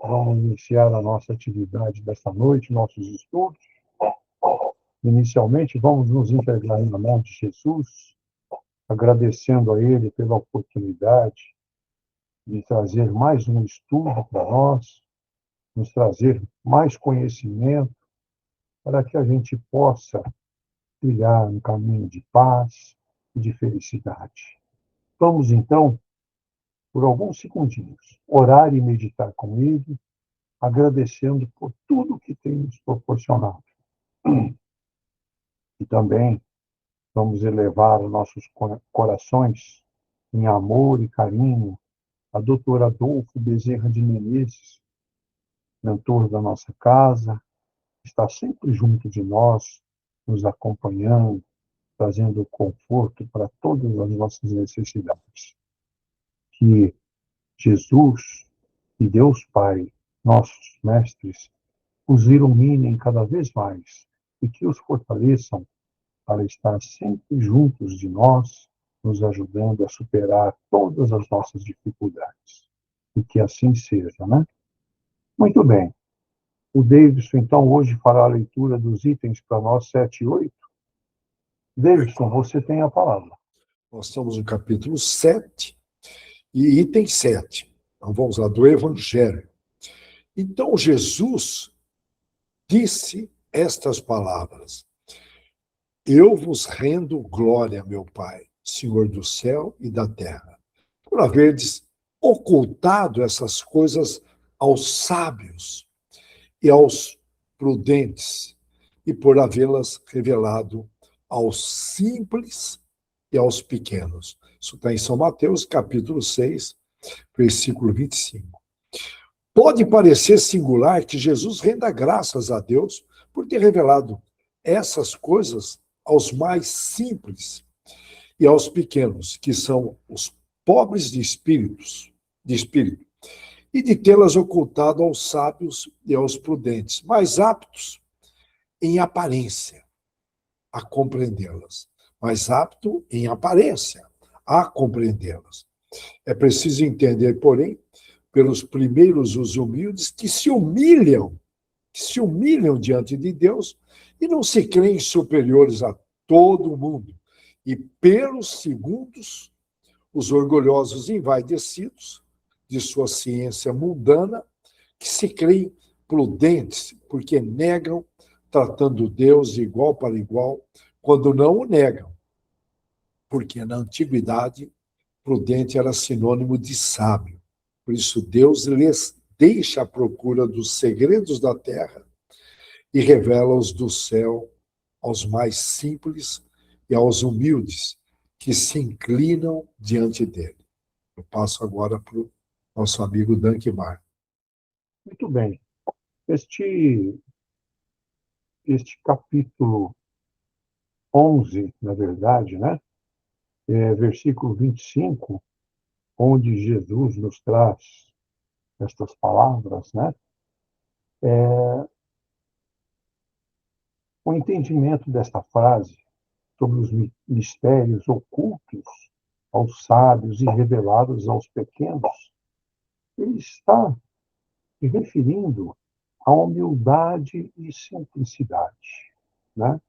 Vamos iniciar a nossa atividade desta noite, nossos estudos. Inicialmente, vamos nos entregar na mão de Jesus, agradecendo a Ele pela oportunidade de trazer mais um estudo para nós, nos trazer mais conhecimento, para que a gente possa trilhar um caminho de paz e de felicidade. Vamos, então, por alguns segundinhos, orar e meditar com Ele, agradecendo por tudo que tem nos proporcionado. E também vamos elevar os nossos corações em amor e carinho a doutor Adolfo Bezerra de Menezes, mentor da nossa casa, está sempre junto de nós, nos acompanhando, trazendo conforto para todas as nossas necessidades. Que Jesus e Deus Pai, nossos mestres, os iluminem cada vez mais e que os fortaleçam para estar sempre juntos de nós, nos ajudando a superar todas as nossas dificuldades. E que assim seja, né? Muito bem. O Davidson, então, hoje fará a leitura dos itens para nós 7 e 8. Davidson, você tem a palavra. Nós estamos no capítulo 7 e item 7. Então, vamos lá, do Evangelho. Então, Jesus disse estas palavras: Eu vos rendo glória, meu Pai, Senhor do céu e da terra, por haverdes ocultado essas coisas aos sábios e aos prudentes, e por havê-las revelado aos simples e aos pequenos. Isso está em São Mateus, capítulo 6, versículo 25. Pode parecer singular que Jesus renda graças a Deus por ter revelado essas coisas aos mais simples e aos pequenos, que são os pobres de espírito, e de tê-las ocultado aos sábios e aos prudentes, mais aptos em aparência a compreendê-las, mais apto em aparência a compreendê-las. É preciso entender, porém, pelos primeiros os humildes que se humilham diante de Deus e não se creem superiores a todo mundo, e pelos segundos os orgulhosos envaidecidos de sua ciência mundana, que se creem prudentes, porque negam, tratando Deus de igual para igual, quando não o negam, porque na antiguidade prudente era sinônimo de sábio. Por isso Deus lhes deixa a procura dos segredos da terra e revela-os do céu aos mais simples e aos humildes, que se inclinam diante dele. Eu passo agora para o nosso amigo Dankmar. Muito bem. Este capítulo 11, na verdade, né? Versículo 25, onde Jesus nos traz estas palavras, né? O entendimento desta frase sobre os mistérios ocultos aos sábios e revelados aos pequenos, ele está se referindo à humildade e simplicidade, né?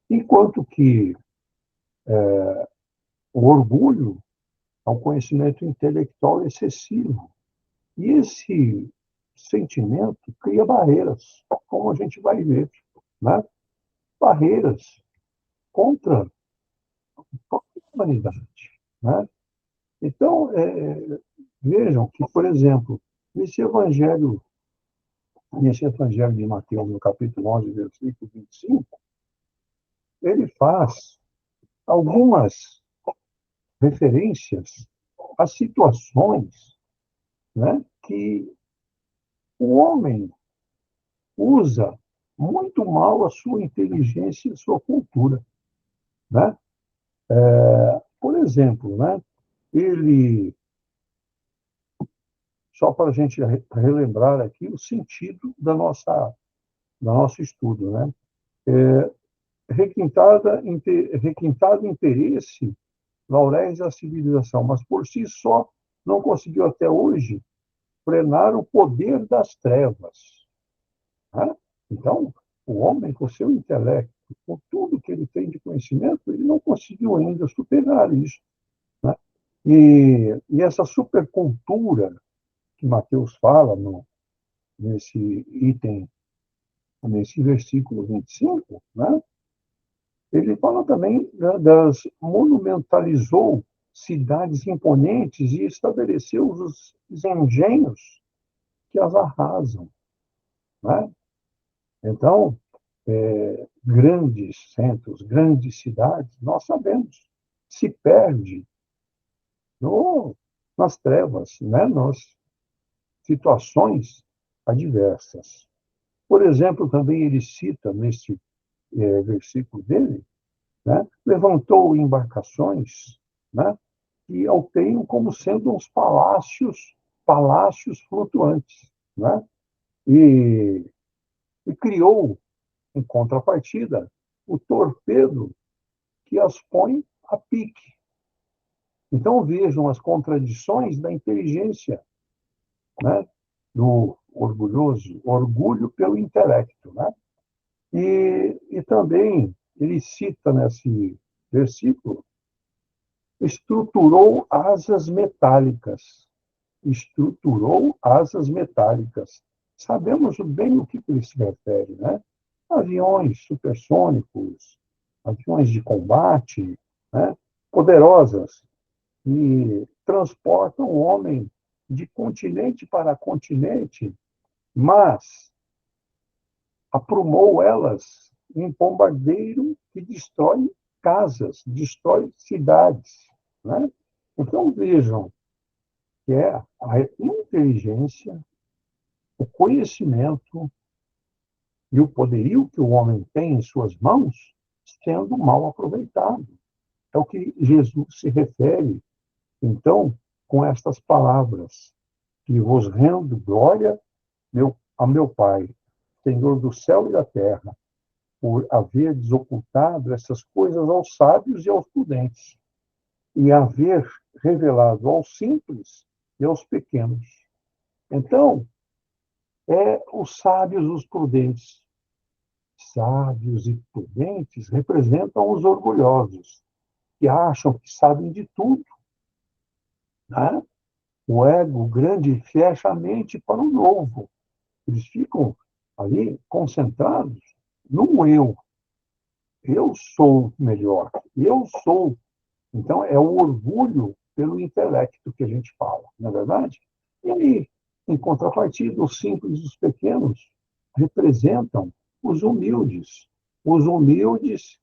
Enquanto que o orgulho é um conhecimento intelectual excessivo. E esse sentimento cria barreiras, como a gente vai ver, né? Barreiras contra a humanidade, né? Então, vejam que, por exemplo, nesse evangelho de Mateus, no capítulo 11, versículo 25, ele faz algumas referências a situações, né, que o homem usa muito mal a sua inteligência e a sua cultura, né? Por exemplo, né, ele, só para a gente relembrar aqui o sentido do nosso estudo, né? Requintado interesse lauréis da civilização, mas por si só não conseguiu até hoje frenar o poder das trevas. Né? Então, o homem, com seu intelecto, com tudo que ele tem de conhecimento, ele não conseguiu ainda superar isso. Né? E essa supercultura que Mateus fala nesse item, nesse versículo 25, né? Ele fala também monumentalizou cidades imponentes e estabeleceu os engenhos que as arrasam. Né? Então, grandes centros, grandes cidades, nós sabemos, se perde nas trevas, né? Nas situações adversas. Por exemplo, também ele cita nesse versículo dele, né? Levantou embarcações, né? Que o tenham como sendo uns palácios flutuantes, né? E, e criou, em contrapartida, o torpedo que as põe a pique. Então vejam as contradições da inteligência, né? Do orgulhoso, orgulho pelo intelecto, né? E também ele cita nesse versículo, estruturou asas metálicas. Estruturou asas metálicas. Sabemos bem o que ele se refere, né? Aviões supersônicos, aviões de combate, né? Poderosas, que transportam o homem de continente para continente, mas aprumou elas em bombardeiro que destrói casas, destrói cidades. Né? Então, vejam que é a inteligência, o conhecimento e o poderio que o homem tem em suas mãos sendo mal aproveitado. É o que Jesus se refere, então, com estas palavras, que vos rendo glória a meu Pai, Senhor do céu e da terra, por haver desocultado essas coisas aos sábios e aos prudentes, e haver revelado aos simples e aos pequenos. Então, os sábios, os prudentes. Sábios e prudentes representam os orgulhosos, que acham que sabem de tudo. Né? O ego grande fecha a mente para o novo. Eles ficam ali concentrados no eu. Eu sou melhor. Eu sou. Então, é o orgulho pelo intelecto que a gente fala, não é verdade? E aí, em contrapartida, os simples e os pequenos representam os humildes. Os humildes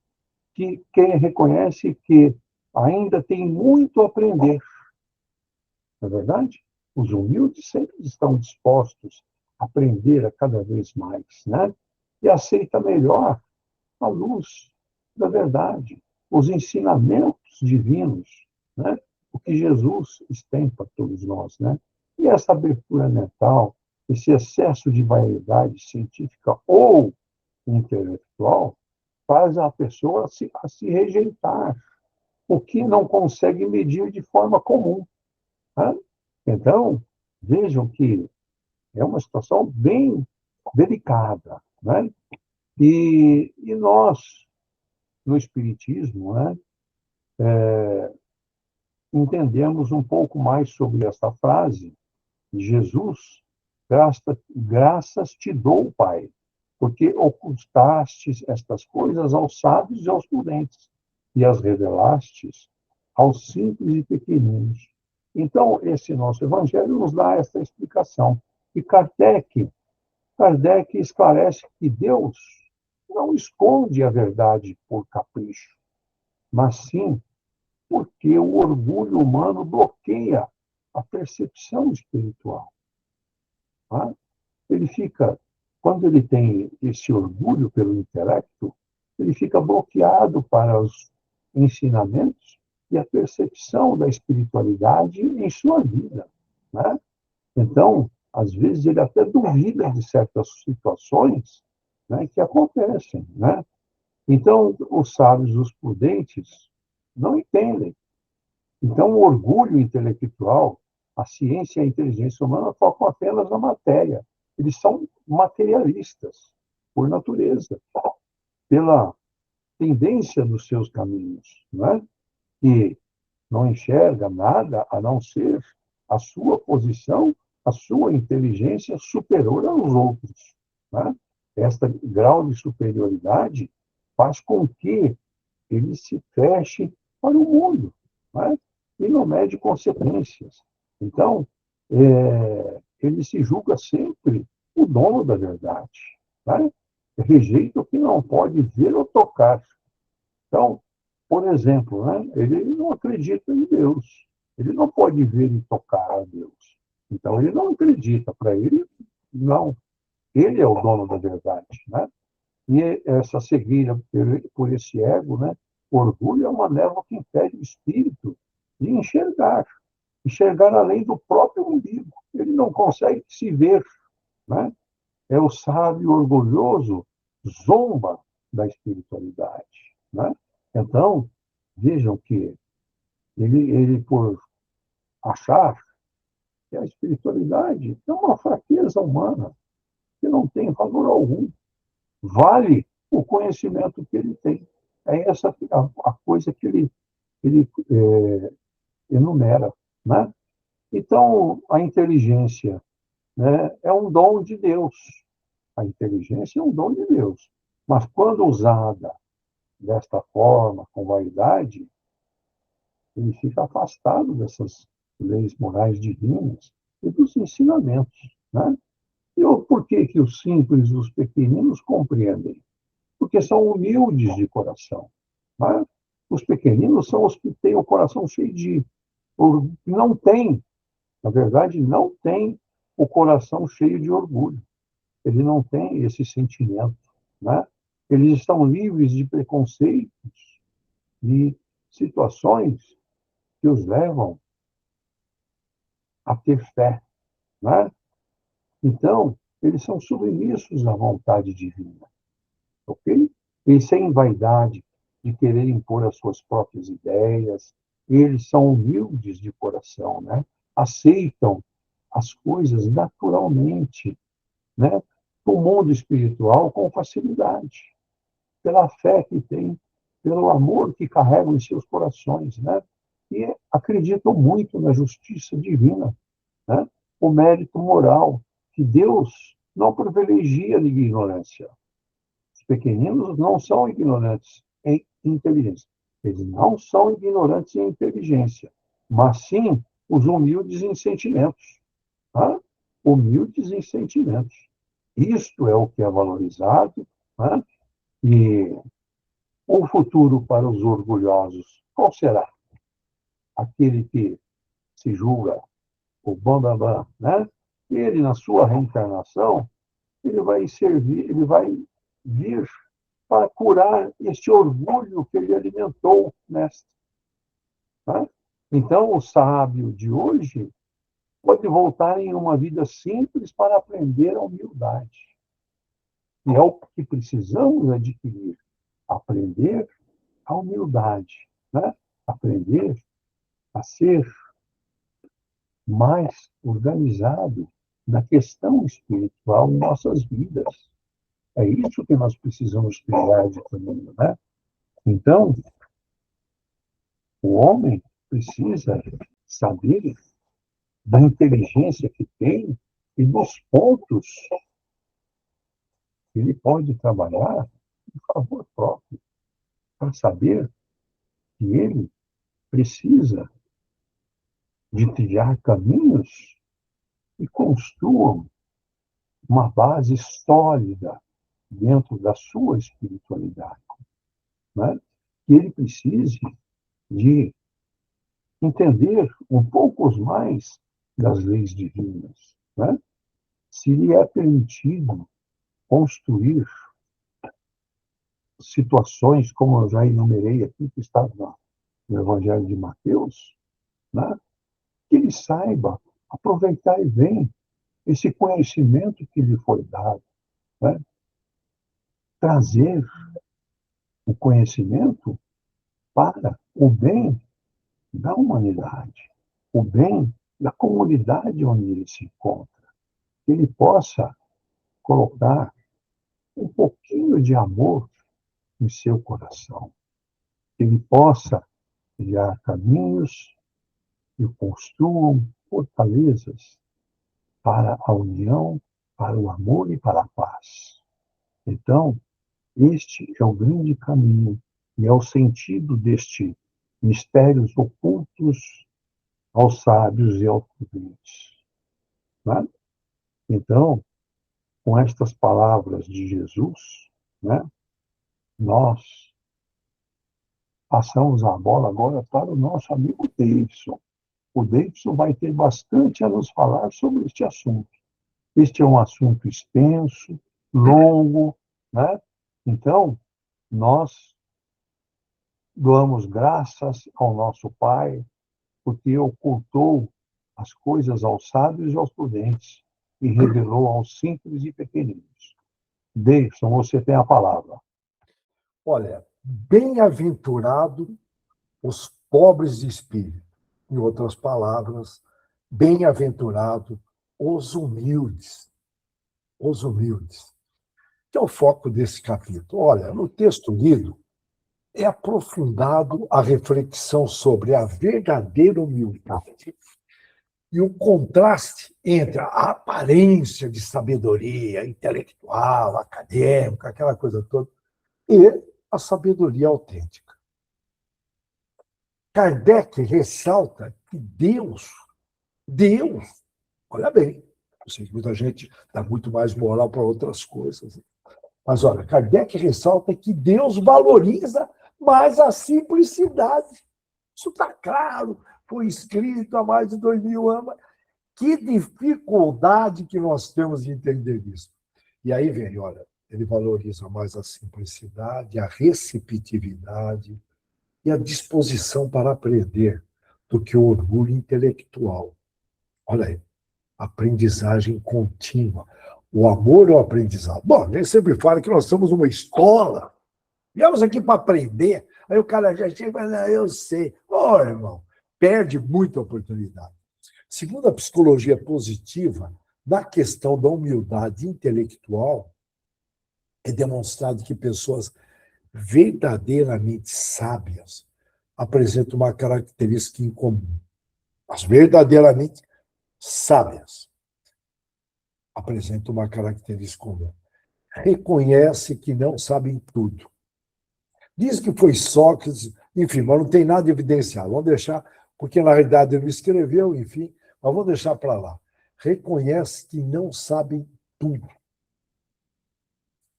que quem reconhece que ainda tem muito a aprender, não é verdade? Os humildes sempre estão dispostos a aprender a cada vez mais, né? E aceita melhor a luz da verdade, os ensinamentos divinos, né? O que Jesus tem para todos nós, né? E essa abertura mental, esse excesso de vaidade científica ou intelectual, faz a pessoa a se rejeitar, o que não consegue medir de forma comum. Né? Então, vejam que é uma situação bem delicada. Né? E nós, no Espiritismo, né, entendemos um pouco mais sobre essa frase de Jesus, graças te dou, Pai, porque ocultastes estas coisas aos sábios e aos prudentes, e as revelastes aos simples e pequeninos. Então, esse nosso evangelho nos dá essa explicação. E Kardec esclarece que Deus não esconde a verdade por capricho, mas sim porque o orgulho humano bloqueia a percepção espiritual. Tá? Ele fica, quando ele tem esse orgulho pelo intelecto, ele fica bloqueado para os ensinamentos e a percepção da espiritualidade em sua vida. Né? Então, às vezes, ele até duvida de certas situações, né, que acontecem. Né? Então, os sábios, os prudentes, não entendem. Então, o orgulho intelectual A ciência e a inteligência humana focam apenas na matéria. Eles são materialistas, por natureza, pela tendência dos seus caminhos, né? E não enxerga nada a não ser a sua posição, a sua inteligência superior aos outros, né? Este grau de superioridade faz com que ele se feche para o mundo, né? E não mede consequências. Então, ele se julga sempre o dono da verdade, né? Rejeita o que não pode ver ou tocar. Então, por exemplo, né, ele não acredita em Deus. Ele não pode ver e tocar a Deus. Então, ele não acredita. Para ele, não. Ele é o dono da verdade, né? E essa cegueira por esse ego, né? O orgulho é uma névoa que impede o espírito de enxergar além do próprio umbigo. Ele não consegue se ver, né? É o sábio orgulhoso zomba da espiritualidade, né? Então, vejam que ele por achar que a espiritualidade é uma fraqueza humana, que não tem valor algum, vale o conhecimento que ele tem. É essa a coisa que ele enumera, né? Então, a inteligência, né, é um dom de Deus. A inteligência é um dom de Deus. Mas quando usada desta forma, com vaidade, ele fica afastado dessas leis morais divinas e dos ensinamentos, né? E por que que os simples, os pequeninos compreendem? Porque são humildes de coração, né? Os pequeninos são os que têm o coração cheio de... Não tem, na verdade, não tem o coração cheio de orgulho. Ele não tem esse sentimento, né? Eles estão livres de preconceitos e situações que os levam a ter fé, né? Então, eles são submissos à vontade divina, ok? E sem vaidade de querer impor as suas próprias ideias, eles são humildes de coração, né? Aceitam as coisas naturalmente, né? O mundo espiritual com facilidade, pela fé que têm, pelo amor que carregam em seus corações, né? E acreditam muito na justiça divina, né? O mérito moral, que Deus não privilegia a ignorância. Os pequeninos não são ignorantes em inteligência. Eles não são ignorantes em inteligência, mas sim os humildes em sentimentos. Tá? Humildes em sentimentos. Isto é o que é valorizado, né? E o futuro para os orgulhosos, qual será? Aquele que se julga o bambambam, né? Ele, na sua reencarnação, ele vai servir, ele vai vir para curar este orgulho que ele alimentou nesta. Né? Então, o sábio de hoje pode voltar em uma vida simples para aprender a humildade. E é o que precisamos adquirir, aprender a humildade, né? Aprender a ser mais organizado na questão espiritual em nossas vidas. É isso que nós precisamos criar de caminho, né? Então, o homem precisa saber da inteligência que tem e dos pontos que ele pode trabalhar em favor próprio, para saber que ele precisa de trilhar caminhos que construam uma base sólida dentro da sua espiritualidade, né? Que ele precise de entender um pouco mais das leis divinas, né? Se lhe é permitido construir situações, como eu já enumerei aqui, que está no Evangelho de Mateus, né? Que ele saiba aproveitar bem esse conhecimento que lhe foi dado, né? Trazer o conhecimento para o bem da humanidade, o bem da comunidade onde ele se encontra, que ele possa colocar um pouquinho de amor em seu coração, que ele possa criar caminhos que construam fortalezas para a união, para o amor e para a paz. Então, este é o grande caminho e é o sentido deste mistérios ocultos aos sábios e aos prudentes. Né? Então, com estas palavras de Jesus, né, nós passamos a bola agora para o nosso amigo Davidson. O Davidson vai ter bastante a nos falar sobre este assunto. Este é um assunto extenso, longo, né? Então, nós damos graças ao nosso Pai, porque ocultou as coisas aos sábios e aos prudentes e revelou aos simples e pequeninos. Davidson, você tem a palavra. Olha, bem-aventurado os pobres de espírito. Em outras palavras, bem-aventurado os humildes. Os humildes. Que é o foco desse capítulo. Olha, no texto lido, é aprofundado a reflexão sobre a verdadeira humildade e o contraste entre a aparência de sabedoria intelectual, acadêmica, aquela coisa toda, e a sabedoria autêntica. Kardec ressalta que Deus, olha bem, eu sei que muita gente dá muito mais moral para outras coisas, mas olha, Kardec ressalta que Deus valoriza mais a simplicidade. Isso está claro, foi escrito há mais de 2000 anos. Que dificuldade que nós temos de entender isso. E aí vem, olha, ele valoriza mais a simplicidade, a receptividade e a disposição para aprender do que o orgulho intelectual. Olha aí, aprendizagem contínua. O amor ao aprendizado. Bom, ele sempre fala que nós somos uma escola. Viemos aqui para aprender. Aí o cara já chega e fala, eu sei. Ô, irmão, perde muita oportunidade. Segundo a psicologia positiva, na questão da humildade intelectual, é demonstrado que pessoas verdadeiramente sábias apresentam uma característica em comum. As verdadeiramente sábias apresentam uma característica comum. Reconhece que não sabem tudo. Diz que foi Sócrates, enfim, mas não tem nada evidenciado. Vamos deixar, porque na realidade ele não escreveu, enfim, mas vamos deixar para lá. Reconhece que não sabem tudo.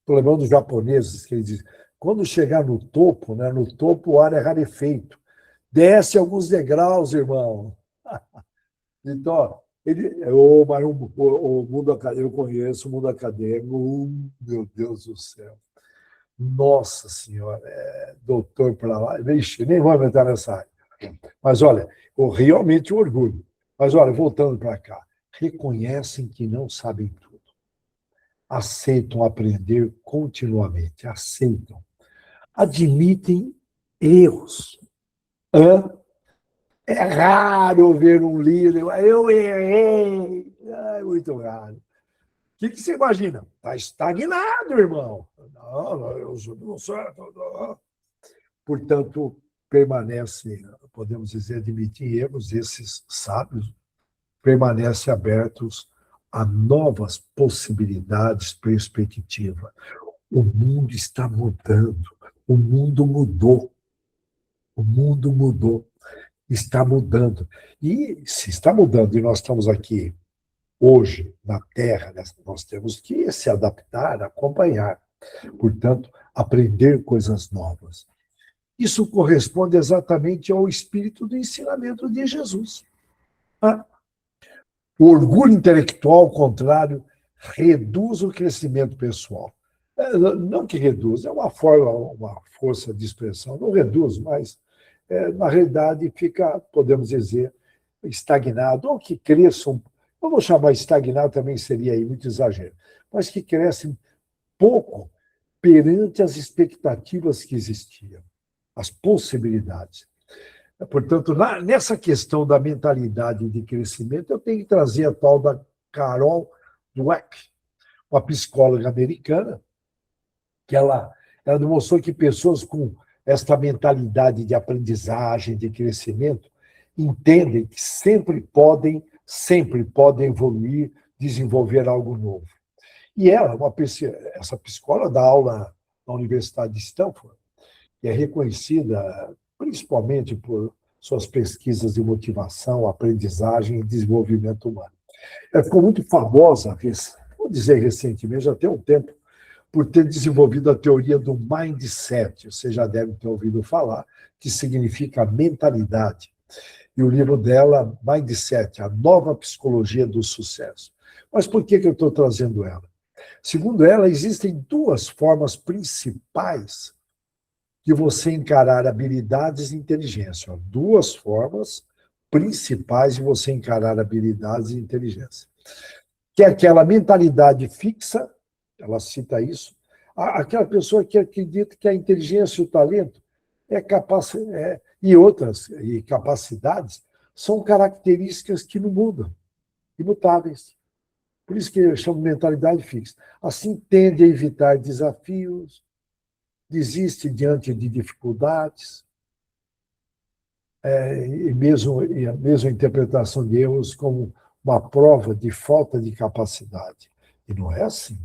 Estou lembrando dos japoneses, que eles dizem, quando chegar no topo, né, no topo o ar é rarefeito. Desce alguns degraus, irmão. Então, mas o mundo acadêmico, eu conheço o mundo acadêmico, meu Deus do céu. Nossa Senhora, doutor para lá, nem vou entrar nessa área. Mas, olha, realmente o orgulho. Mas, olha, voltando para cá, reconhecem que não sabem tudo. Aceitam aprender continuamente, aceitam. Admitem erros. É raro ver um líder, eu errei. É muito raro. O que você imagina? Está estagnado, irmão. Não, eu não sou. Portanto, permanece, podemos dizer, admitir erros, esses sábios permanecem abertos a novas possibilidades, perspectiva. O mundo está mudando. O mundo mudou. O mundo mudou. Está mudando. E se está mudando e nós estamos aqui hoje na Terra, nós temos que se adaptar, acompanhar. Portanto, aprender coisas novas. Isso corresponde exatamente ao espírito do ensinamento de Jesus. O orgulho intelectual, ao contrário, reduz o crescimento pessoal. Não que reduz, é uma força de expressão, não reduz, mas, na realidade, fica, podemos dizer, estagnado, ou que cresçam, vamos chamar estagnado também seria aí muito exagero, mas que crescem pouco perante as expectativas que existiam, as possibilidades. Portanto, nessa questão da mentalidade de crescimento, eu tenho que trazer a tal da Carol Dweck, uma psicóloga americana, que ela demonstrou que pessoas com esta mentalidade de aprendizagem, de crescimento, entendem que sempre podem evoluir, desenvolver algo novo. E ela, essa psicóloga, dá aula na Universidade de Stanford, que é reconhecida principalmente por suas pesquisas de motivação, aprendizagem e desenvolvimento humano. Ela ficou muito famosa, vou dizer recentemente, já tem um tempo, por ter desenvolvido a teoria do mindset. Você já deve ter ouvido falar, que significa mentalidade. E o livro dela, Mindset, a nova psicologia do sucesso. Mas por que eu estou trazendo ela? Segundo ela, existem duas formas principais de você encarar habilidades e inteligência. Duas formas principais de você encarar habilidades e inteligência. Que é aquela mentalidade fixa, ela cita isso, aquela pessoa que acredita que a inteligência e o talento e capacidades são características que não mudam, imutáveis. Por isso que eu chamo de mentalidade fixa. Assim, tende a evitar desafios, desiste diante de dificuldades, e a mesma interpretação de erros como uma prova de falta de capacidade. E não é assim.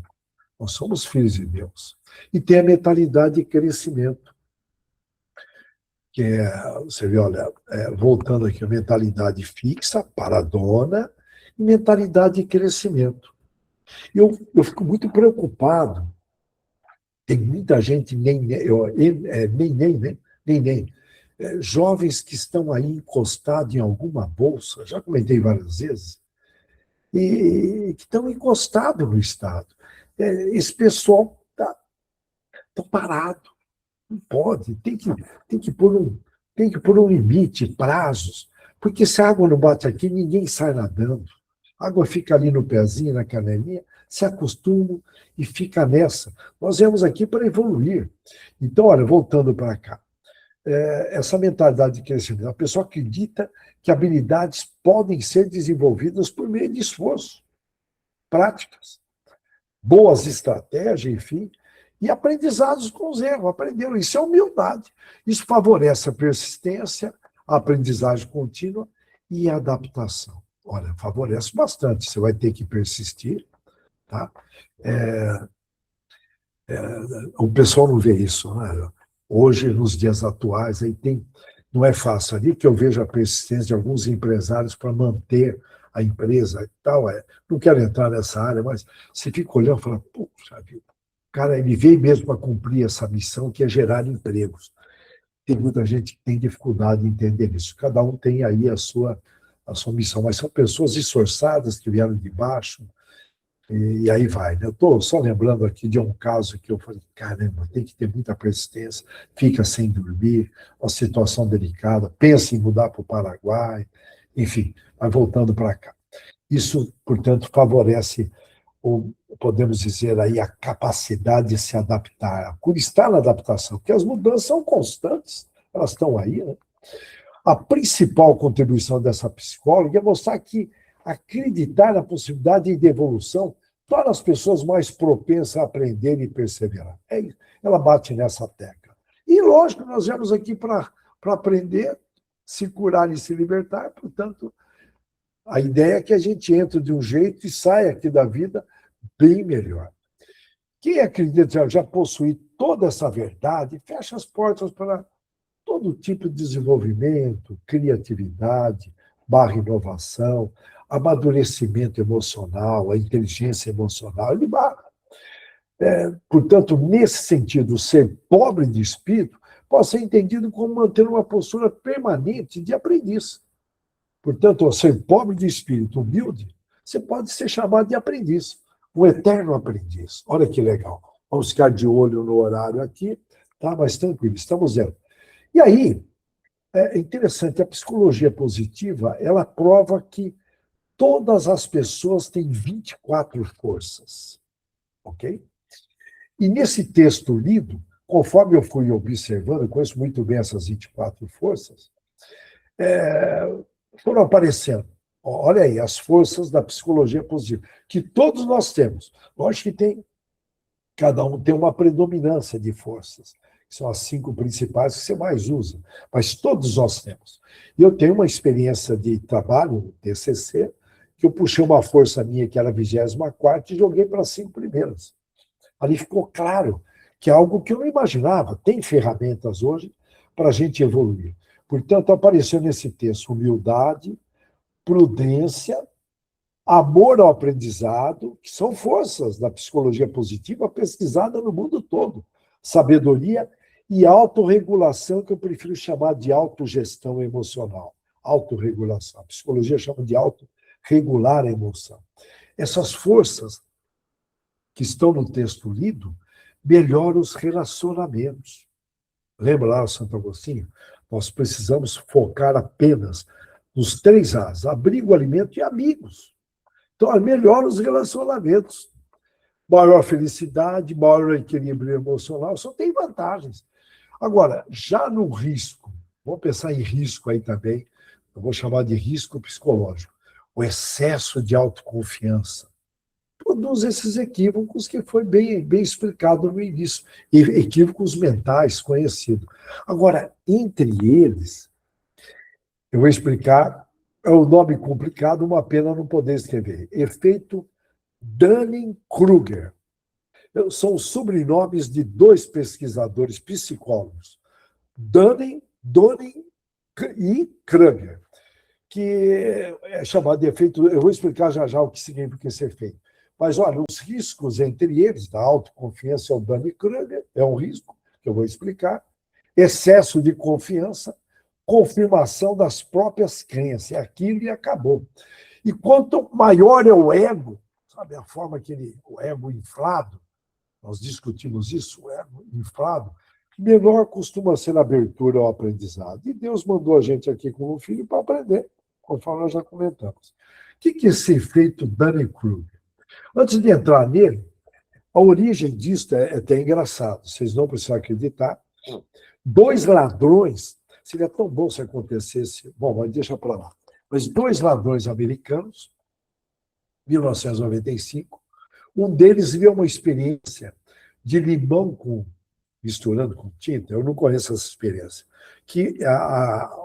Nós somos filhos de Deus. E tem a mentalidade de crescimento, que você vê, olha, voltando aqui, a mentalidade fixa, paradona, e mentalidade de crescimento. Eu fico muito preocupado. Tem muita gente, jovens que estão aí encostados em alguma bolsa, já comentei várias vezes, e que estão encostados no Estado. Esse pessoal está parado, não pode, tem que pôr um limite, prazos, porque se a água não bate aqui, ninguém sai nadando. A água fica ali no pezinho, na canelinha, se acostuma e fica nessa. Nós viemos aqui para evoluir. Então, olha, voltando para cá, essa mentalidade de crescimento, a pessoa acredita que habilidades podem ser desenvolvidas por meio de esforço, práticas, boas estratégias, enfim, e aprendizados com os erros. Aprenderam. Isso é humildade. Isso favorece a persistência, a aprendizagem contínua e a adaptação. Olha, favorece bastante. Você vai ter que persistir, tá? O pessoal não vê isso, né? Hoje, nos dias atuais, não é fácil. Ali que eu vejo a persistência de alguns empresários para manter a empresa e tal. Não quero entrar nessa área, mas você fica olhando e fala, puxa vida, cara, ele veio mesmo para cumprir essa missão, que é gerar empregos. Tem muita gente que tem dificuldade em entender isso. Cada um tem aí a sua missão, mas são pessoas esforçadas que vieram de baixo, e aí vai. Né? Eu estou só lembrando aqui de um caso que eu falei, caramba, tem que ter muita persistência, fica sem dormir, uma situação delicada, pensa em mudar para o Paraguai, enfim, mas voltando para cá. Isso, portanto, favorece, podemos dizer aí, a capacidade de se adaptar, por estar na adaptação, porque as mudanças são constantes, elas estão aí. Né? A principal contribuição dessa psicóloga é mostrar que acreditar na possibilidade de evolução torna as pessoas mais propensas a aprender e perseverar. É isso. Ela bate nessa tecla. E, lógico, nós viemos aqui para aprender, se curar e se libertar, portanto, a ideia é que a gente entre de um jeito e saia aqui da vida bem melhor. Quem acredita já possuir toda essa verdade, fecha as portas para todo tipo de desenvolvimento, criatividade, inovação, amadurecimento emocional, a inteligência emocional, ele barra. Portanto, nesse sentido, ser pobre de espírito pode ser entendido como manter uma postura permanente de aprendiz. Portanto, ao ser pobre de espírito, humilde, você pode ser chamado de aprendiz, um eterno aprendiz. Olha que legal. Vamos ficar de olho no horário aqui, tá? Mas tranquilo, estamos vendo. E aí, é interessante, a psicologia positiva, ela prova que todas as pessoas têm 24 forças, ok? E nesse texto lido, conforme eu fui observando, eu conheço muito bem essas 24 forças, foram aparecendo. Olha aí, as forças da psicologia positiva, que todos nós temos. Lógico que cada um tem uma predominância de forças, que são as 5 principais que você mais usa, mas todos nós temos. E eu tenho uma experiência de trabalho, TCC, que eu puxei uma força minha, que era a 24ª, e joguei para as 5 primeiras. Ali ficou claro que é algo que eu não imaginava. Tem ferramentas hoje para a gente evoluir. Portanto, apareceu nesse texto humildade, prudência, amor ao aprendizado, que são forças da psicologia positiva pesquisada no mundo todo. Sabedoria e autorregulação, que eu prefiro chamar de autogestão emocional. Autorregulação. A psicologia chama de autorregular a emoção. Essas forças que estão no texto lido melhoram os relacionamentos. Lembra lá, Santo Agostinho? Nós precisamos focar apenas nos 3 As: abrigo, alimento e amigos. Então, melhora os relacionamentos. Maior felicidade, maior equilíbrio emocional, só tem vantagens. Agora, já no risco, vamos pensar em risco aí também, eu vou chamar de risco psicológico, o excesso de autoconfiança produz esses equívocos que foi bem explicado no início, equívocos mentais conhecidos. Agora, entre eles, eu vou explicar, é um nome complicado, uma pena não poder escrever. Efeito Dunning-Kruger. São os sobrenomes de 2 pesquisadores psicólogos, Dunning e Kruger, que é chamado de efeito. Eu vou explicar já o que significa esse efeito. Mas, olha, os riscos entre eles, da autoconfiança, é o Dunning-Kruger, é um risco, que eu vou explicar, excesso de confiança, confirmação das próprias crenças, é aquilo e acabou. E quanto maior é o ego, sabe, a forma que o ego inflado, nós discutimos isso, o ego inflado, menor costuma ser a abertura ao aprendizado. E Deus mandou a gente aqui como filho para aprender, conforme nós já comentamos. O que é esse efeito Dunning-Kruger? Antes de entrar nele, a origem disso é até engraçado, vocês não precisam acreditar. 2 ladrões, seria tão bom se acontecesse, bom, mas deixa para lá, mas 2 ladrões americanos, 1995, um deles viu uma experiência de limão misturando com tinta, eu não conheço essa experiência, que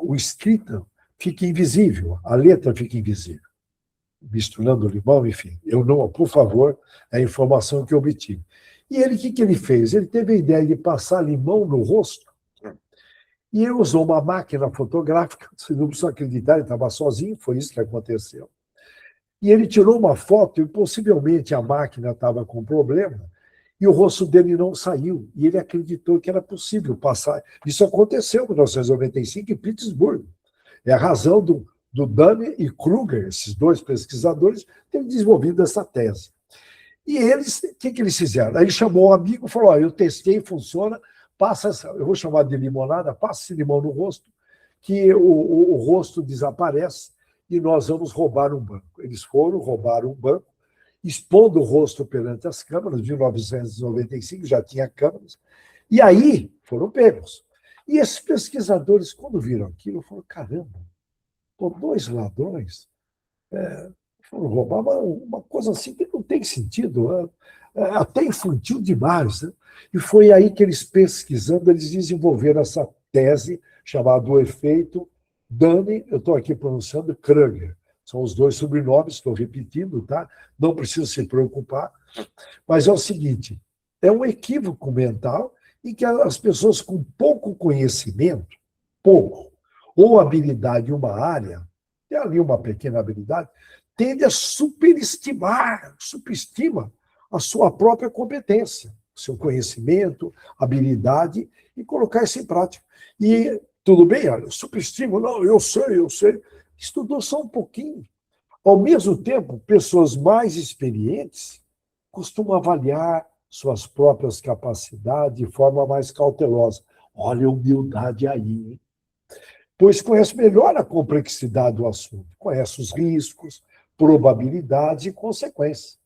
o escrito fica invisível, a letra fica invisível. Misturando limão, enfim. Eu não, por favor, é a informação que eu obtive. E ele, o que ele fez? Ele teve a ideia de passar limão no rosto e ele usou uma máquina fotográfica, vocês não precisam acreditar, ele estava sozinho, foi isso que aconteceu. E ele tirou uma foto e possivelmente a máquina estava com problema e o rosto dele não saiu. E ele acreditou que era possível passar. Isso aconteceu em 1995 em Pittsburgh. É a razão do Dunning e Kruger, esses 2 pesquisadores, terem desenvolvido essa tese. E eles, o que eles fizeram? Aí ele chamou um amigo e falou, eu testei, funciona, passa, eu vou chamar de limonada, passa esse limão no rosto, que o rosto desaparece e nós vamos roubar um banco. Eles foram, roubaram um banco, expondo o rosto perante as câmeras, de 1995, já tinha câmeras, e aí foram pegos. E esses pesquisadores, quando viram aquilo, falaram, caramba, 2 ladrões foram roubar uma coisa assim que não tem sentido, até infantil demais. Né? E foi aí que eles, pesquisando, eles desenvolveram essa tese chamada o efeito Dunning, eu estou aqui pronunciando, Kruger. São os 2 sobrenomes, estou repetindo, tá? Não precisa se preocupar. Mas é o seguinte, é um equívoco mental em que as pessoas com pouco conhecimento, ou habilidade em uma área, tem ali uma pequena habilidade, tende a superestima a sua própria competência, seu conhecimento, habilidade, e colocar isso em prática. E tudo bem, olha, superestima, não, eu sei. Estudou só um pouquinho. Ao mesmo tempo, pessoas mais experientes costumam avaliar suas próprias capacidades de forma mais cautelosa. Olha a humildade aí, hein? Pois conhece melhor a complexidade do assunto, conhece os riscos, probabilidades e consequências.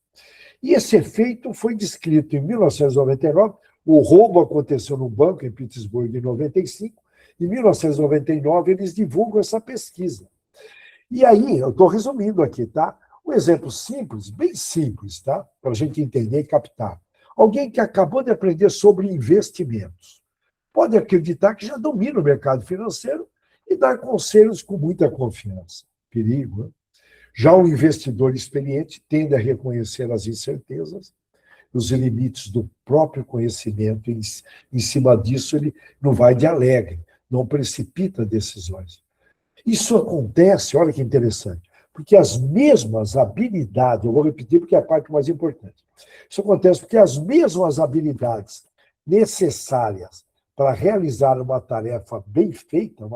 E esse efeito foi descrito em 1999, o roubo aconteceu no banco em Pittsburgh em 95, Em 1999, eles divulgam essa pesquisa. E aí, eu estou resumindo aqui, tá? Um exemplo simples, bem simples, tá? Para a gente entender e captar. Alguém que acabou de aprender sobre investimentos pode acreditar que já domina o mercado financeiro e dar conselhos com muita confiança. Perigo, né? Já o investidor experiente tende a reconhecer as incertezas, os limites do próprio conhecimento. Em cima disso, ele não vai de alegre, não precipita decisões. Isso acontece, olha que interessante, porque as mesmas habilidades, eu vou repetir porque é a parte mais importante. Isso acontece porque as mesmas habilidades necessárias para realizar uma tarefa bem feita,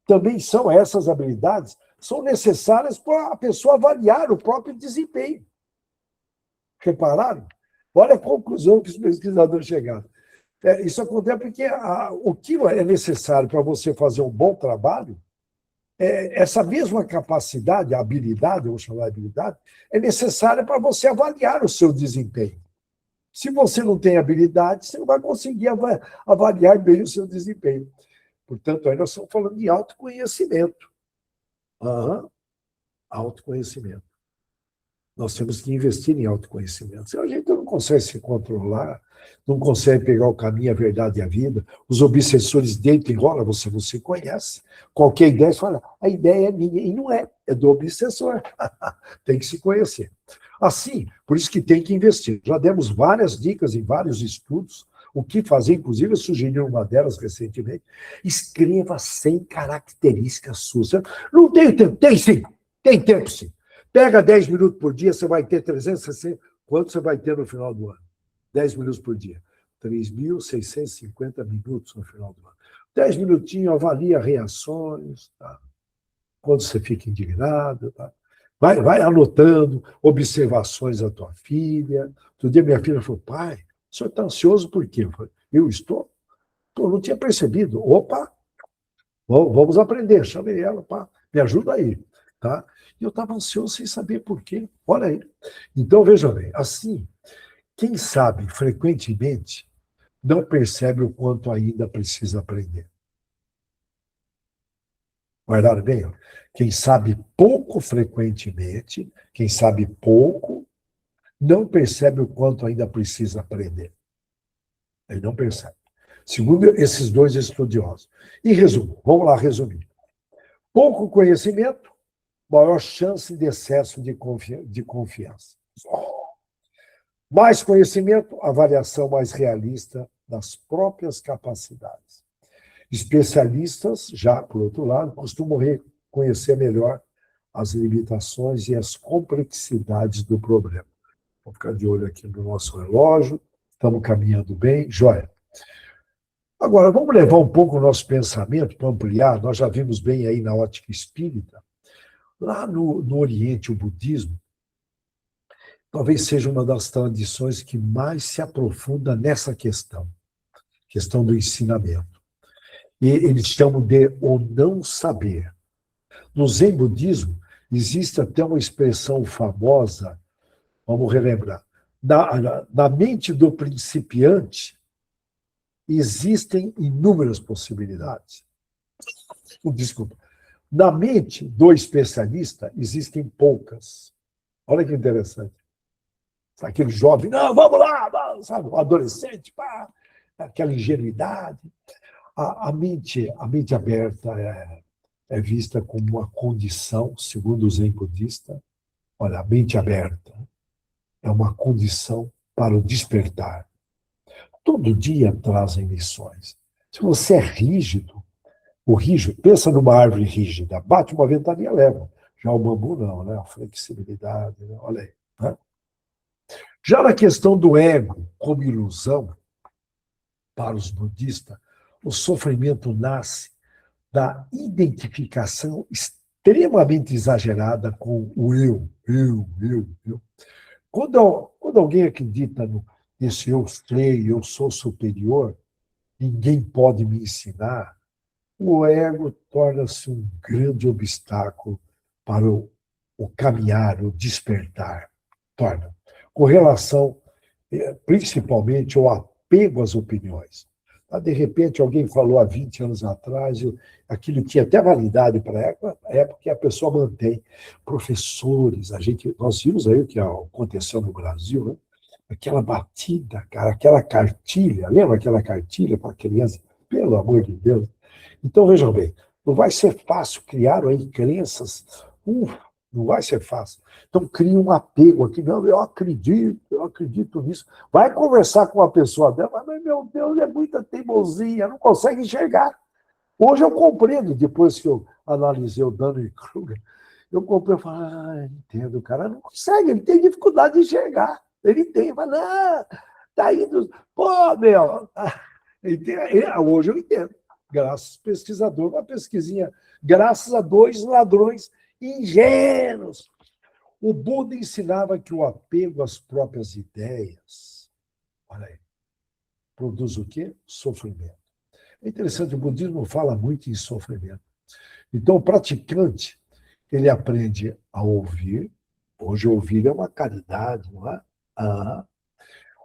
também são essas habilidades, são necessárias para a pessoa avaliar o próprio desempenho. Repararam? Olha a conclusão que os pesquisadores chegaram. Isso acontece porque o que é necessário para você fazer um bom trabalho, essa mesma capacidade, a habilidade, eu vou chamar de habilidade, é necessária para você avaliar o seu desempenho. Se você não tem habilidade, você não vai conseguir avaliar bem o seu desempenho. Portanto, aí nós estamos falando de autoconhecimento. Autoconhecimento. Nós temos que investir em autoconhecimento. Se a gente não consegue se controlar, não consegue pegar o caminho, a verdade e a vida, os obsessores deitam e rolam, você não se conhece. Qualquer ideia, você fala, a ideia é minha, e não é do obsessor. Tem que se conhecer. Assim, por isso que tem que investir. Já demos várias dicas em vários estudos, o que fazer, inclusive eu sugeri uma delas recentemente, escreva 100 características suas. Não tenho tempo, tem sim, tem tempo sim. Pega 10 minutos por dia, você vai ter 360. Quanto você vai ter no final do ano? 10 minutos por dia. 3.650 minutos no final do ano. 10 minutinhos, avalia reações, tá? Quando você fica indignado, tá? Vai anotando observações da tua filha. Outro dia minha filha falou, pai, o senhor está ansioso por quê? Eu falei, eu estou? Eu não tinha percebido. Opa, vamos aprender. Chamei ela, pá, me ajuda aí. Tá? E eu estava ansioso sem saber por quê. Olha aí. Então, veja bem, assim, quem sabe frequentemente não percebe o quanto ainda precisa aprender. Guardaram bem? Quem sabe pouco frequentemente, quem sabe pouco, não percebe o quanto ainda precisa aprender. Ele não percebe. Segundo esses dois estudiosos. Em resumo, vamos lá resumir. Pouco conhecimento, maior chance de excesso de confiança. Mais conhecimento, avaliação mais realista das próprias capacidades. Especialistas, já por outro lado, costumam reconhecer melhor as limitações e as complexidades do problema. Vou ficar de olho aqui no nosso relógio, estamos caminhando bem, joia. Agora, vamos levar um pouco o nosso pensamento para ampliar, nós já vimos bem aí na ótica espírita. Lá no Oriente, o budismo, talvez seja uma das tradições que mais se aprofunda nessa questão do ensinamento. E eles chamam de o não saber. No Zen budismo, existe até uma expressão famosa, vamos relembrar, na mente do principiante existem inúmeras possibilidades. Desculpa. Na mente do especialista existem poucas. Olha que interessante. Aquele jovem, não, vamos lá, sabe, o adolescente, pá, aquela ingenuidade. A mente aberta é vista como uma condição, segundo o Zen budista. Olha, a mente aberta é uma condição para o despertar. Todo dia trazem lições. Se você é rígido, pensa numa árvore rígida, bate uma ventania, leva. Já o bambu não, né? A flexibilidade, né? Olha aí. Né? Já na questão do ego como ilusão, para os budistas, o sofrimento nasce da identificação extremamente exagerada com o eu. Quando alguém acredita nesse eu sei, eu sou superior, ninguém pode me ensinar, o ego torna-se um grande obstáculo para o caminhar, o despertar. Com relação, principalmente, ao apego às opiniões. De repente, alguém falou há 20 anos atrás, aquilo tinha até validade para a época que a pessoa mantém. Professores, nós vimos aí o que aconteceu no Brasil, né? Aquela batida, cara, aquela cartilha, lembra aquela cartilha para criança? Pelo amor de Deus. Então, vejam bem, não vai ser fácil criar aí crenças, não vai ser fácil. Então, cria um apego aqui, não, eu acredito nisso. Vai conversar com uma pessoa dela, mas, meu Deus, é muita teimosia, não consegue enxergar. Hoje eu compreendo, depois que eu analisei o Dunning-Kruger, eu compreendo e falo, entendo, o cara não consegue, ele tem dificuldade de enxergar. Ele tem, mas não, tá indo, pô, meu. Hoje eu entendo. Graças ao pesquisador, uma pesquisinha, graças a dois ladrões ingênuos. O Buda ensinava que o apego às próprias ideias, olha aí, produz o quê? Sofrimento. É interessante, o budismo fala muito em sofrimento. Então, o praticante, ele aprende a ouvir. Hoje, ouvir é uma caridade, não é?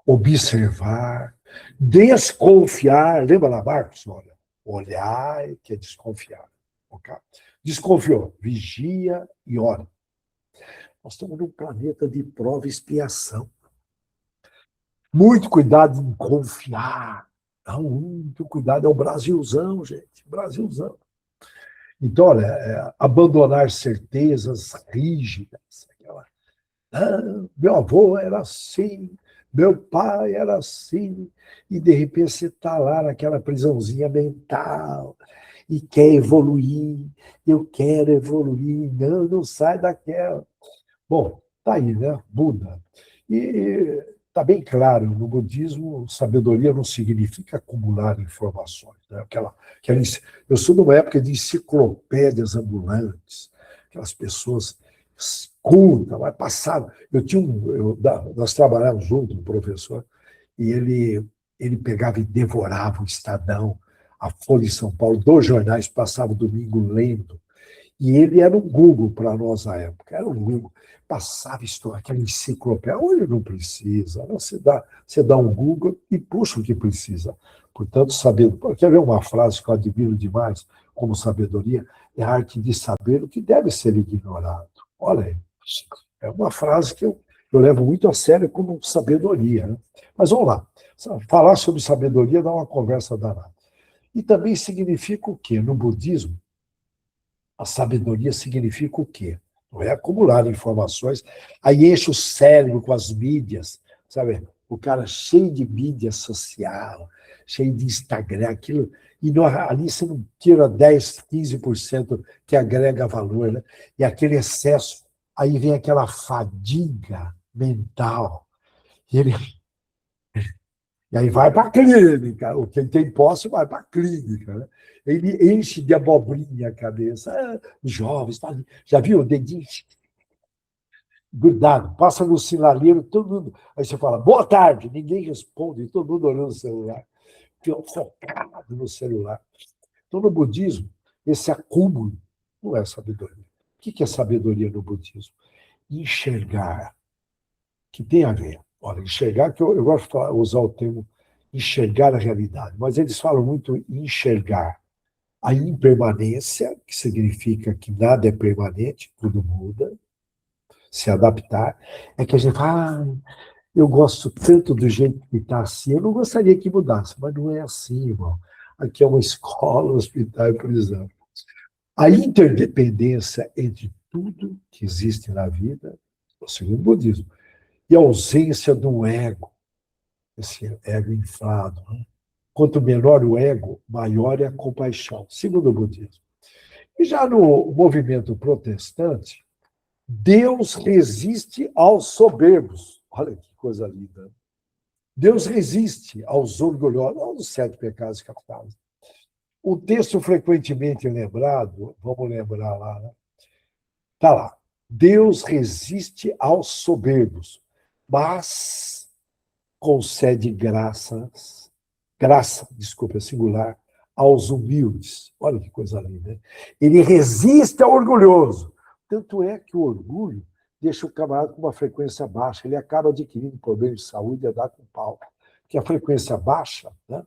Observar, desconfiar. Lembra lá, Marcos? Olha, olhar que é desconfiar. Okay? Desconfiou, vigia e ora. Nós estamos num planeta de prova e expiação. Muito cuidado em confiar. Não, muito cuidado. É o Brasilzão, gente. Brasilzão. Então, olha, abandonar certezas rígidas. Meu avô era assim, meu pai era assim, e de repente você está lá naquela prisãozinha mental e quer evoluir, eu quero evoluir, não sai daquela. Bom, tá aí, né? Buda. E está bem claro, no budismo, sabedoria não significa acumular informações. Né? Eu sou de uma época de enciclopédias ambulantes, aquelas pessoas cultas, mas passavam. Nós trabalhávamos juntos, um professor, e ele pegava e devorava o Estadão, a Folha de São Paulo, dois jornais, passava o domingo lendo. E ele era um Google para nós na época, era um Google. Passava história, aquela enciclopédia. Hoje não precisa, né? Você dá um Google e puxa o que precisa. Portanto, saber. Quer ver uma frase que eu admiro demais como sabedoria? É a arte de saber o que deve ser ignorado. Olha aí. É uma frase que eu levo muito a sério como sabedoria. Né? Mas vamos lá. Falar sobre sabedoria dá uma conversa danada. E também significa o quê? No budismo, a sabedoria significa o quê? Não é acumular informações, aí enche o cérebro com as mídias, sabe? O cara cheio de mídia social, cheio de Instagram, aquilo, e ali você não tira 10, 15% que agrega valor, né? E aquele excesso, aí vem aquela fadiga mental, e aí vai para a clínica, quem tem posse vai para a clínica. Né? Ele enche de abobrinha a cabeça. Os jovens, tá ali. Já viu o dedinho? Cuidado, passa no sinaleiro, todo mundo. Aí você fala, boa tarde, ninguém responde, todo mundo olhando o celular, focado no celular. Então, no budismo, esse acúmulo não é sabedoria. O que é sabedoria no budismo? Enxergar, que tem a ver. Olha, enxergar, que eu gosto de usar o termo enxergar a realidade, mas eles falam muito em enxergar a impermanência, que significa que nada é permanente, tudo muda, se adaptar. É que a gente fala, eu gosto tanto do jeito que está assim, eu não gostaria que mudasse, mas não é assim, irmão. Aqui é uma escola, um hospital e prisão. A interdependência entre tudo que existe na vida, segundo o budismo, e a ausência do ego, esse ego inflado. Né? Quanto menor o ego, maior é a compaixão, segundo o budismo. E já no movimento protestante, Deus resiste aos soberbos. Olha que coisa linda. Deus resiste aos orgulhosos, aos 7 pecados capitais. O texto frequentemente lembrado, vamos lembrar lá, né? Está lá. Deus resiste aos soberbos, mas concede graça, desculpa, singular, aos humildes. Olha que coisa linda. Ele resiste ao orgulhoso. Tanto é que o orgulho deixa o camarada com uma frequência baixa, ele acaba adquirindo problemas de saúde e a dar com pau. Porque a frequência baixa, né,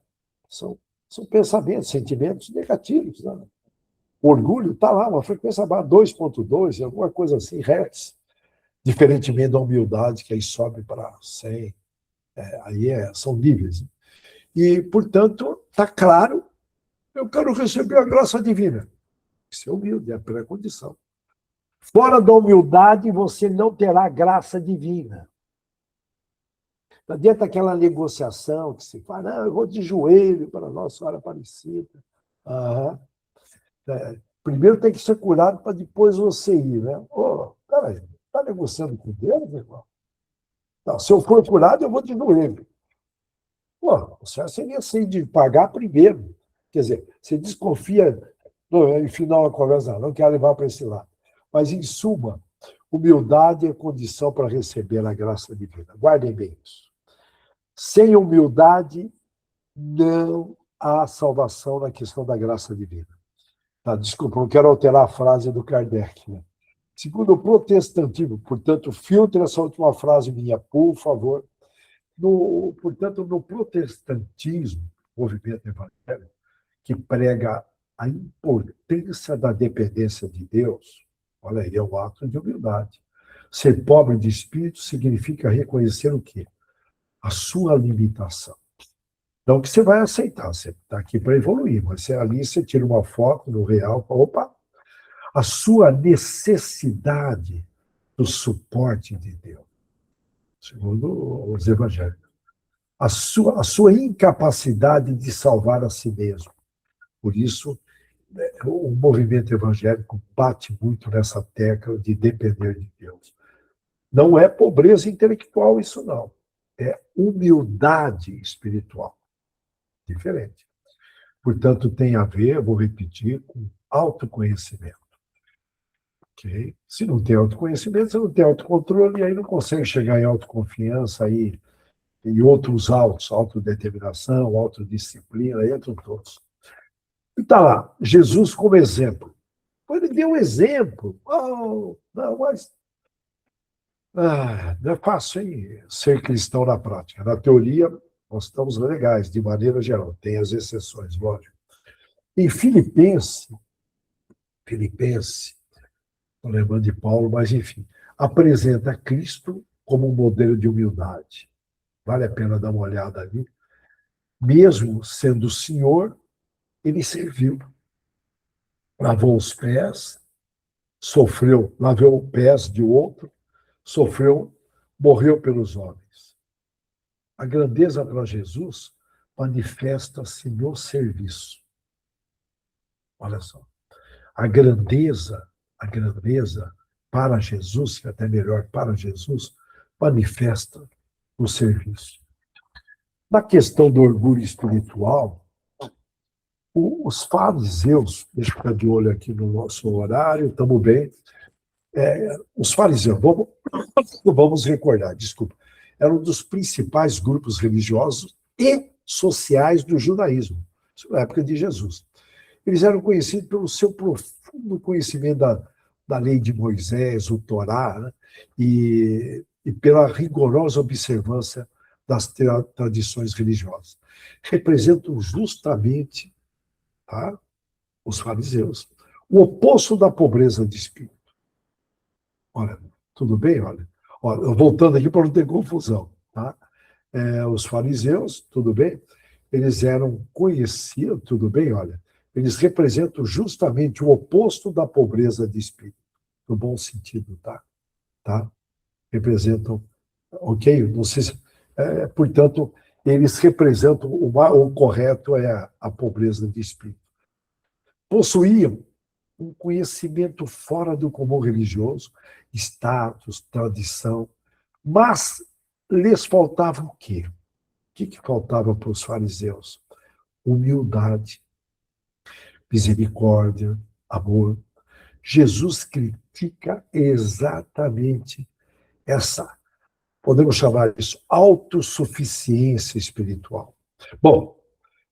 são São pensamentos, sentimentos negativos. Né? O orgulho está lá, uma frequência baixa, 2,2, alguma coisa assim, hertz. Diferentemente da humildade, que aí sobe para 100. Aí são níveis. Né? E, portanto, está claro, eu quero receber a graça divina. Ser humilde, é a pré-condição. Fora da humildade, você não terá graça divina. Não adianta aquela negociação que se fala, não, eu vou de joelho para a Nossa Senhora Aparecida. Primeiro tem que ser curado para depois você ir, né? Peraí, está negociando com Deus, irmão? Não, se eu for curado, eu vou de joelho. O senhor seria assim de pagar primeiro. Quer dizer, você desconfia, no final da conversa, não quero levar para esse lado. Mas, em suma, humildade é condição para receber a graça divina. Guardem bem isso. Sem humildade, não há salvação na questão da graça divina. Tá, desculpa, não quero alterar a frase do Kardec. Né? Segundo o protestantismo, portanto, filtre essa última frase minha, por favor. Portanto, no protestantismo, movimento evangélico, que prega a importância da dependência de Deus, olha aí, é um ato de humildade. Ser pobre de espírito significa reconhecer o quê? A sua limitação. Não que você vai aceitar, você está aqui para evoluir, mas ali você tira uma foto no real, opa, a sua necessidade do suporte de Deus, segundo os evangélicos. A sua incapacidade de salvar a si mesmo. Por isso, o movimento evangélico bate muito nessa tecla de depender de Deus. Não é pobreza intelectual isso, não. É humildade espiritual. Diferente. Portanto, tem a ver, vou repetir, com autoconhecimento. Okay? Se não tem autoconhecimento, você não tem autocontrole, e aí não consegue chegar em autoconfiança e outros autos, autodeterminação, autodisciplina, entram todos. E está lá, Jesus como exemplo. Ele deu um exemplo. Não, mas não é fácil, hein, ser cristão na prática. Na teoria, nós estamos legais, de maneira geral. Tem as exceções, lógico. Em Filipenses, estou lembrando de Paulo, mas enfim, apresenta Cristo como um modelo de humildade. Vale a pena dar uma olhada ali. Mesmo sendo o Senhor, ele serviu. Lavou os pés, sofreu, lavou os pés de outro, sofreu, morreu pelos homens. A grandeza para Jesus manifesta-se no serviço. Olha só. A grandeza para Jesus, que é até melhor para Jesus, manifesta no serviço. Na questão do orgulho espiritual, os fariseus, deixa eu ficar de olho aqui no nosso horário, estamos bem. Os fariseus, vamos recordar, desculpa, eram um dos principais grupos religiosos e sociais do judaísmo, na época de Jesus. Eles eram conhecidos pelo seu profundo conhecimento da lei de Moisés, o Torá, né? e pela rigorosa observância das tradições religiosas. Representam justamente, tá, os fariseus, o oposto da pobreza de espírito. Olha, tudo bem? Olha, voltando aqui para não ter confusão. Tá? Os fariseus, tudo bem? Eles eram conhecidos, tudo bem? Olha, eles representam justamente o oposto da pobreza de espírito, no bom sentido, tá? Representam, ok? Não sei se, portanto, eles representam o correto é a pobreza de espírito. Possuíam um conhecimento fora do comum religioso, status, tradição, mas lhes faltava o quê? O que faltava para os fariseus? Humildade, misericórdia, amor. Jesus critica exatamente essa, podemos chamar isso, autossuficiência espiritual. Bom,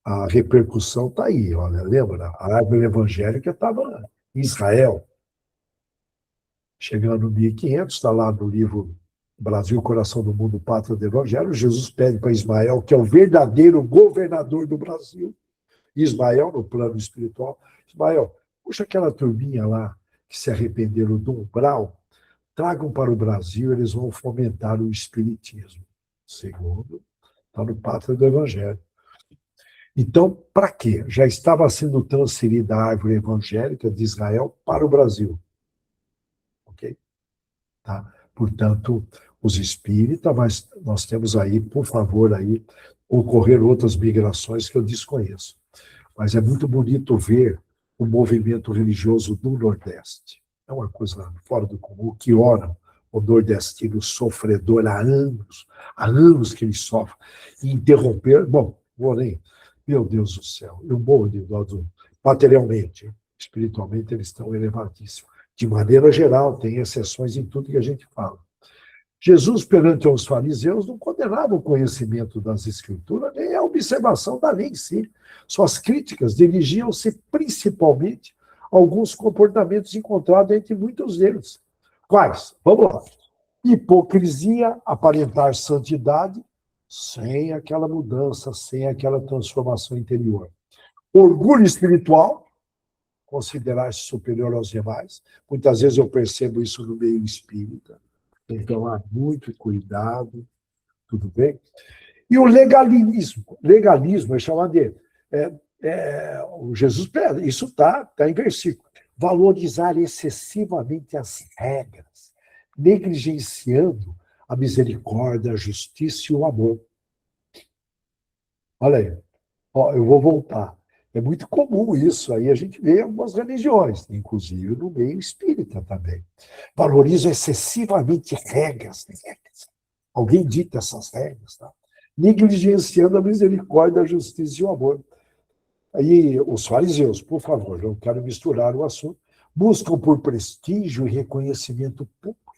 a repercussão está aí, olha, lembra? A árvore evangélica estava em Israel, chegando no 1500, está lá no livro Brasil, Coração do Mundo, Pátria do Evangelho. Jesus pede para Ismael, que é o verdadeiro governador do Brasil, Ismael, no plano espiritual, Ismael, puxa aquela turminha lá que se arrependeram do umbral, tragam para o Brasil, eles vão fomentar o espiritismo. Segundo, está no pátria do Evangelho. Então, para quê? Já estava sendo transferida a árvore evangélica de Israel para o Brasil. Ok? Tá? Portanto, os espíritas, mas nós temos aí, por favor, aí, ocorrer outras migrações que eu desconheço. Mas é muito bonito ver o movimento religioso do Nordeste. É uma coisa fora do comum, que ora o nordestino sofredor há anos que ele sofre, e interromper, bom, porém, meu Deus do céu, eu morro de dó materialmente, espiritualmente eles estão elevadíssimos. De maneira geral, tem exceções em tudo que a gente fala. Jesus, perante os fariseus, não condenava o conhecimento das Escrituras, nem a observação da lei em si. Suas críticas dirigiam-se principalmente a alguns comportamentos encontrados entre muitos deles. Quais? Vamos lá. Hipocrisia, aparentar santidade, sem aquela mudança, sem aquela transformação interior. Orgulho espiritual, considerar-se superior aos demais. Muitas vezes eu percebo isso no meio espírita. Então, há muito cuidado, tudo bem? E o legalismo. Legalismo é chamado de... o Jesus, isso está em versículo. Valorizar excessivamente as regras, negligenciando a misericórdia, a justiça e o amor. Olha aí. Ó, eu vou voltar. É muito comum isso aí, a gente vê em algumas religiões, inclusive no meio espírita também. Valorizam excessivamente regras. Alguém dita essas regras, tá? Negligenciando a misericórdia, a justiça e o amor. Aí, os fariseus, por favor, não quero misturar o assunto, buscam por prestígio e reconhecimento público.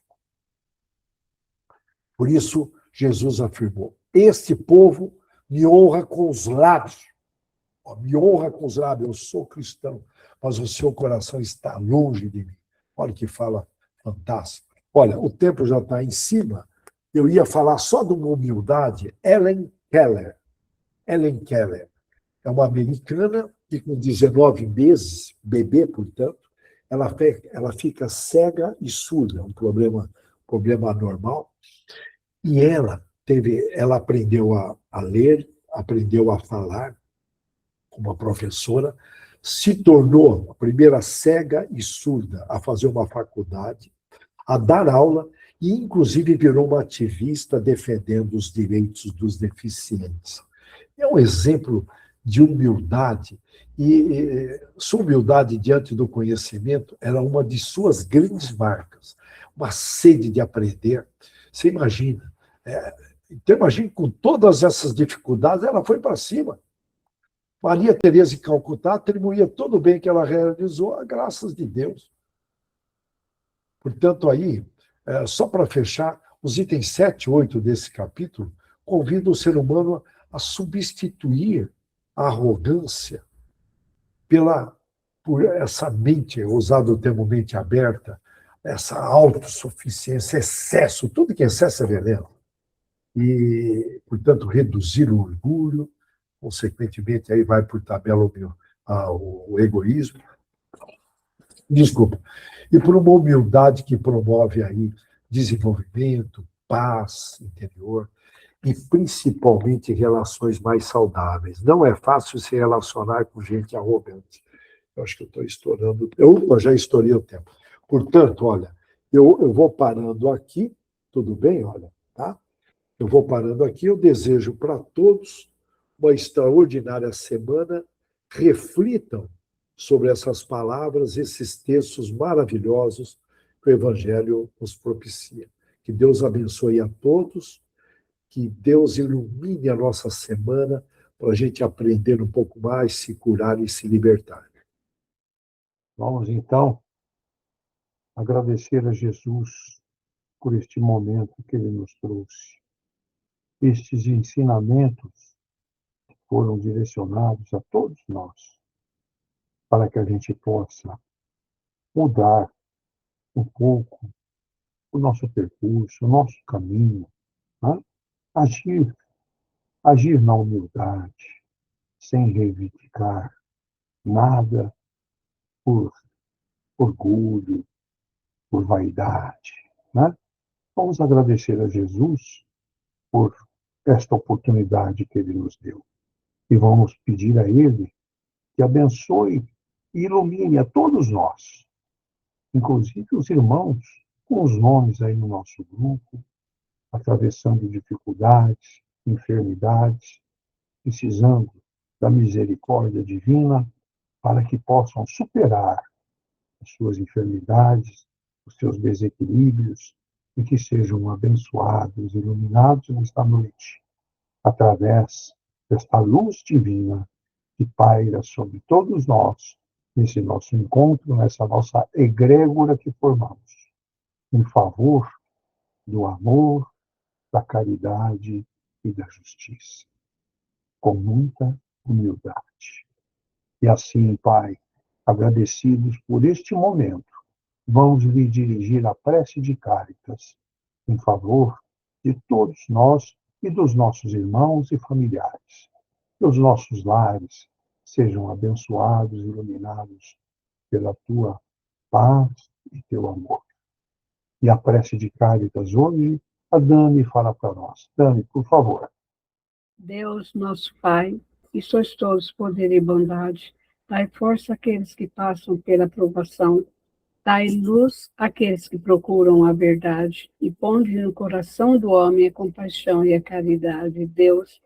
Por isso, Jesus afirmou: este povo me honra com os lábios, me honra com os lábios, eu sou cristão, mas o seu coração está longe de mim. Olha que fala fantástico. Olha, o tempo já está em cima, eu ia falar só de uma humildade. Helen Keller é uma americana que com 19 meses, bebê, portanto, ela fica cega e surda, um problema anormal, e ela aprendeu a ler, aprendeu a falar, uma professora, se tornou a primeira cega e surda a fazer uma faculdade, a dar aula e, inclusive, virou uma ativista defendendo os direitos dos deficientes. É um exemplo de humildade, e sua humildade diante do conhecimento era uma de suas grandes marcas, uma sede de aprender. Você imagina, então imagina, com todas essas dificuldades, ela foi para cima. Maria Teresa de Calcutá atribuía todo o bem que ela realizou a graças de Deus. Portanto, aí, só para fechar, os itens 7 e 8 desse capítulo convidam o ser humano a substituir a arrogância por essa mente, usado o termo mente aberta, essa autossuficiência, excesso, tudo que é excesso é veneno. E, portanto, reduzir o orgulho, consequentemente, aí vai por tabela o egoísmo. Desculpa. E por uma humildade que promove aí desenvolvimento, paz interior e principalmente relações mais saudáveis. Não é fácil se relacionar com gente arrogante. Eu acho que eu estou estourando. Eu já estourei o tempo. Portanto, olha, eu vou parando aqui, tudo bem? Olha, tá? Eu vou parando aqui. Eu desejo para todos uma extraordinária semana. Reflitam sobre essas palavras, esses textos maravilhosos que o Evangelho nos propicia. Que Deus abençoe a todos, que Deus ilumine a nossa semana para a gente aprender um pouco mais, se curar e se libertar. Vamos, então, agradecer a Jesus por este momento que ele nos trouxe. Estes ensinamentos foram direcionados a todos nós, para que a gente possa mudar um pouco o nosso percurso, o nosso caminho, né? Agir na humildade, sem reivindicar nada por orgulho, por vaidade, né? Vamos agradecer a Jesus por esta oportunidade que Ele nos deu. E vamos pedir a Ele que abençoe e ilumine a todos nós, inclusive os irmãos com os nomes aí no nosso grupo, atravessando dificuldades, enfermidades, precisando da misericórdia divina para que possam superar as suas enfermidades, os seus desequilíbrios e que sejam abençoados, iluminados nesta noite, através desta luz divina que paira sobre todos nós, nesse nosso encontro, nessa nossa egrégora que formamos, em favor do amor, da caridade e da justiça, com muita humildade. E assim, Pai, agradecidos por este momento, vamos lhe dirigir a prece de Cáritas, em favor de todos nós e dos nossos irmãos e familiares. Que os nossos lares sejam abençoados e iluminados pela tua paz e teu amor. E a prece de Cáritas hoje, a Dani fala para nós. Dani, por favor. Deus, nosso Pai, que sois todos poder e bondade, dai força àqueles que passam pela provação, dai luz àqueles que procuram a verdade, e ponde no coração do homem a compaixão e a caridade. Deus,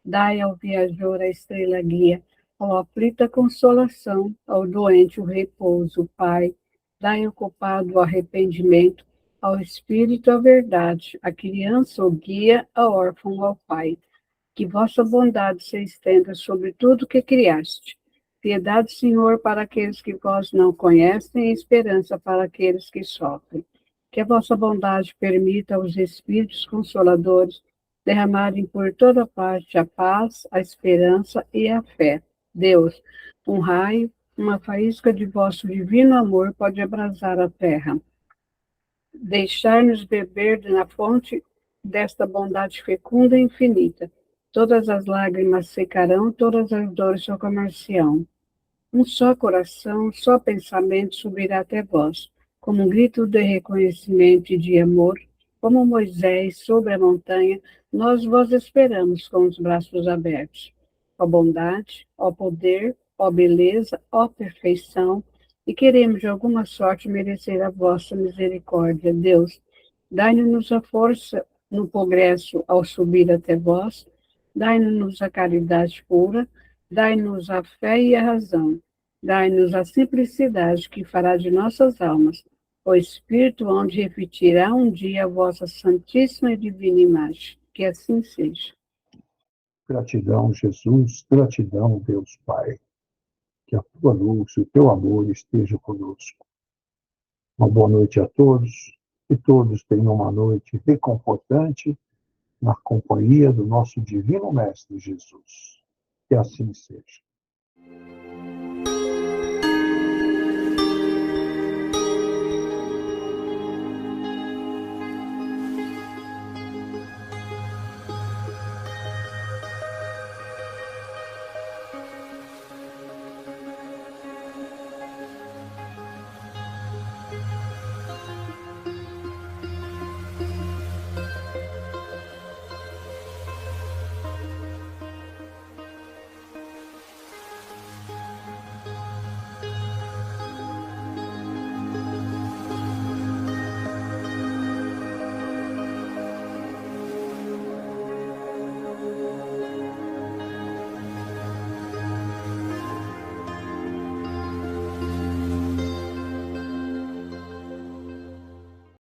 dai ao viajor a estrela guia, ao aflito a consolação, ao doente o repouso. Pai, dai ao culpado o arrependimento, ao espírito a verdade, à criança o guia, ao órfão ao pai. Que vossa bondade se estenda sobre tudo que criaste. Piedade, Senhor, para aqueles que vós não conhecem e esperança para aqueles que sofrem. Que a vossa bondade permita aos Espíritos Consoladores derramarem por toda parte a paz, a esperança e a fé. Deus, um raio, uma faísca de vosso divino amor pode abrasar a terra. Deixar-nos beber na fonte desta bondade fecunda e infinita. Todas as lágrimas secarão, todas as dores socorrer-se-ão. Um só coração, um só pensamento subirá até vós, como um grito de reconhecimento e de amor, como Moisés sobre a montanha, nós vos esperamos com os braços abertos. Ó bondade, ó poder, ó beleza, ó perfeição, e queremos de alguma sorte merecer a vossa misericórdia. Deus, dai-nos a força no progresso ao subir até vós, dai-nos a caridade pura, dai-nos a fé e a razão, dai-nos a simplicidade que fará de nossas almas o Espírito onde refletirá um dia a vossa santíssima e divina imagem. Que assim seja. Gratidão, Jesus, gratidão, Deus Pai. Que a tua luz e o teu amor estejam conosco. Uma boa noite a todos, que todos tenham uma noite reconfortante na companhia do nosso Divino Mestre Jesus. Que assim seja.